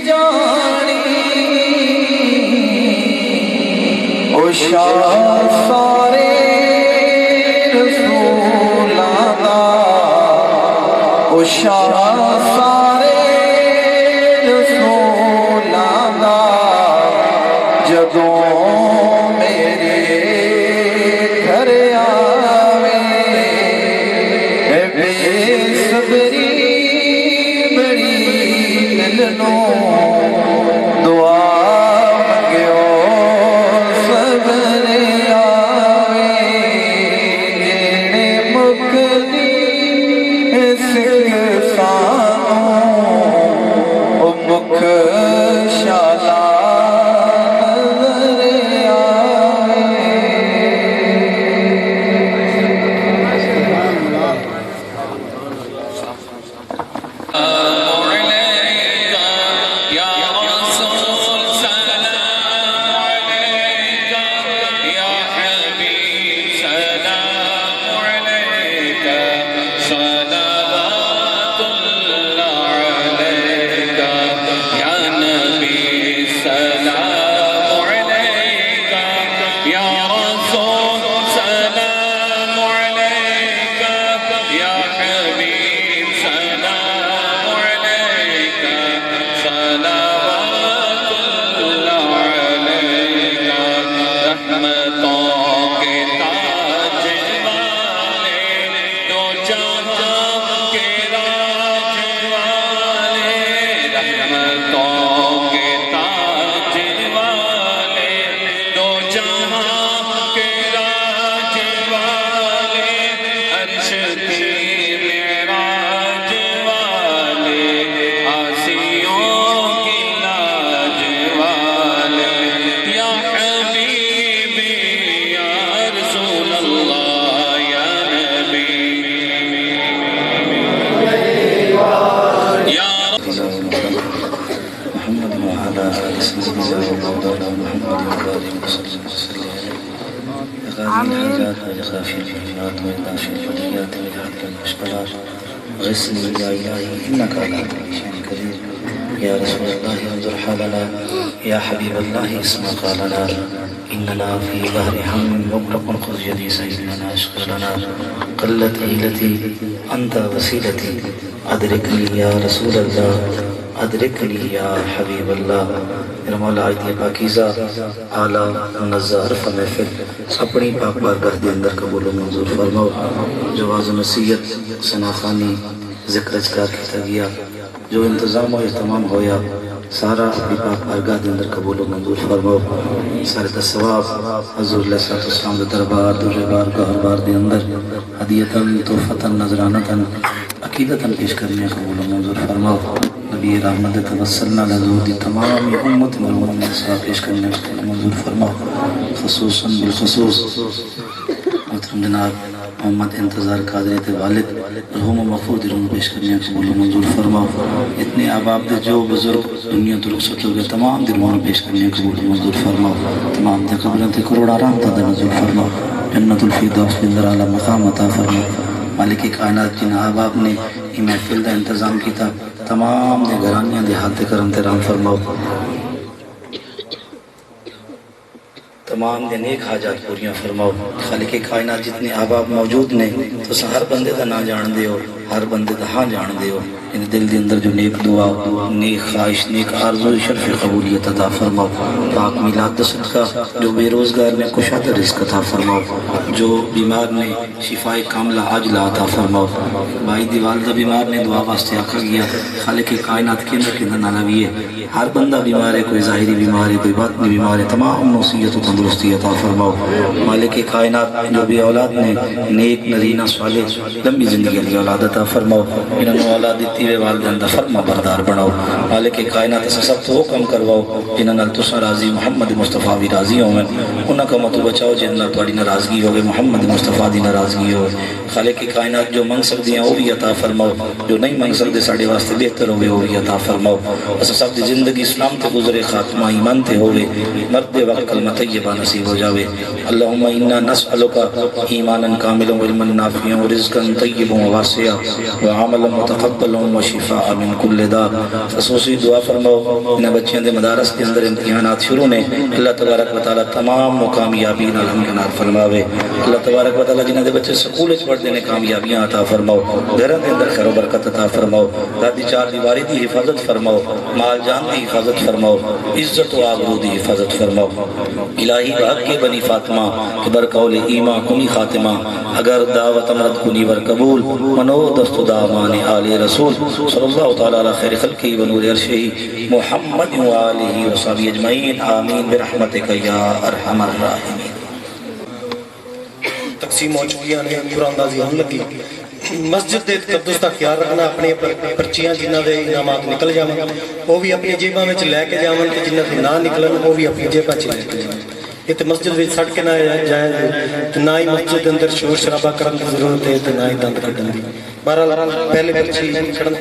جانی او شاہ سارے رسولاں دا او شاہ سارے رسولاں دا جدوں میرے گھر آوے بے صبری دعا مگیو صبر آوے جیڑے مکدی سکھ سانوں او مکھ شالا نظر آوے غسني يا إلهي إنك على كل شيء قدير يا رسول الله انظر حالنا يا حبيب الله اسمع قالنا إننا في بحر هم مغرق خذ يدي سهل لنا اشغل لنا قلت هيلتي أنت وسيلتي أدركني يا رسول الله أدركني يا حبيب الله میرا مولا آج دی پاکیزہ اعلیٰ منزہ عرفہ محفل اپنی پاک بارگاہ دے اندر قبول و منظور فرماؤ جواز و نصیحت ثناخانی ذکر اذکار کیتا گیا جو انتظام و اہتمام ہویا سارا اپنی پاک بارگاہ دے اندر قبول و منظور فرماؤ سارے دا ثواب حضور علیہ السلام دے دربار در بارگاہ بار دے اندر ہدیتاً تحفتاً نظرانتاً عقیدتاً پیش کرنے قبول و منظور فرماؤ نبی رحمت توسلنا لحضور دی تمام امت مرمون صاحب پیش کرنے منظور فرماؤ خصوصاً بالخصوص محترم جناب محمد انتظار قادریت والد رحم و مغفور روم پیش کرنے قبول و منظور فرماؤ اتنے احباب دے جو بزرگ دنیا تو رخصت ہو گئے تمام درمان پیش کرنے قبول و منظور فرماؤ تمام دے قبروں تے کروڑ آرام تا دے منظور فرماؤ جنت الفردوس کے اندر اعلیٰ مقام عطا فرماؤ مالک کائنات جن احباب نے یہ محفل دا انتظام کیتا تمام دے گرانیاں دے ہاتھ کرم تیرام فرماؤ تمام دے نیک حاجات پوریاں فرماؤ خالق کائنات جتنے احباب موجود نے تو ہر بندے دا نہ جان دے ہو ہر بندے دا ہاں جان دے ہو ان دل دے اندر جو نیک دعا نیک خواہش نیک عرض و شرف قبولیت عطا فرماؤ پاک میلاد دا صدقہ جو بے روزگار نے کشادہ رزق عطا فرماؤ جو بیمار نے شفاء کاملہ عاجلہ عطا فرماؤ بھائی دی والدہ بیمار نے دعا واسطے آقا گیا خالق کائنات کے اندر نانا بھی ہے ہر بندہ بیمار ہے کوئی ظاہری بیمار ہے کوئی باطنی بیمار ہے تمام نصیحت و تندرستی عطا فرماؤ مالک کائنات جو بھی اولاد نے نیک نرینہ صالح لمبی زندگی علی اولاد عطا فرماؤ انہوں نے اولاد دیتی ہوئے والدین دا فرما بردار بناؤ مالک کائنات سے سب تو حکم کرواؤ جنہاں نال تساں راضی محمد مصطفیٰ بھی راضی ہوئے انہاں کا متو بچاؤ جنہاں نال تواڈی ناراضگی ہوئے محمد مصطفیٰ دی ناراضگی ہوئے خالق کائنات جو منگ سکدی ہیں وہ بھی عطا فرماؤ جو نہیں منگ سکدے ساڈے واسطے بہتر ہوئے وہ بھی عطا فرماؤ اساں سب دی زندگی اسلام تے گزرے خاتمہ ایمان تے ہوئے مرد وقت کلمہ طیبہ نصیب ہو جاوے اللہم انا نسألک ایمانا کاملا وعلما نافعا ورزقا طیبا وواسعا وعملا متقبلا وشفاء من كل داء. خصوصی دعا فرماؤ ان بچیاں دے مدارس کے اندر امتحانات شروع نے، اللہ تبارک و تعالی تمام کامیابین الحمدللہ فرماوے. اللہ تبارک و تعالی جنہاں دے بچے سکول وچ پڑھدے نے کامیابیاں عطا فرماؤ، گھراں دے اندر خیر و برکت عطا فرماؤ، دادی چار دیواری دی حفاظت فرماؤ، مال جان دی حفاظت فرماؤ، عزت و آبرو دی حفاظت فرماؤ. الہی بحق کے بنی فاطمہ کہ برقول ایمان کنی خاتمہ، اگر دعوت امرد کنی ور قبول، منو دست دامان آل رسول صلی اللہ تعالی علی خیر خلقی و نور عرشی محمد و آلہ و صحبہ اجمعین آمین برحمتک یا ارحم الراحمین. تقسیم ہو چکی ہیں، قرآن اندازی ہم لگی. مسجد دے تقدس کا خیال رکھنا، اپنے پرچیاں جنہ دے انعامات نکل جاون وہ بھی اپنی جیباں وچ لے کے جاون تے جنہ دے نہ نکلن وہ بھی اپنی جیباں وچ لے کے جاون. یہ تے مسجد وچ سٹ کے نہ جائے تے نہ ہی مسجد دے اندر شور شرابہ کرن دی ضرورت ہے تے نہ ہی دند کڈن دی. بہرحال پہلے پرچی کھڑن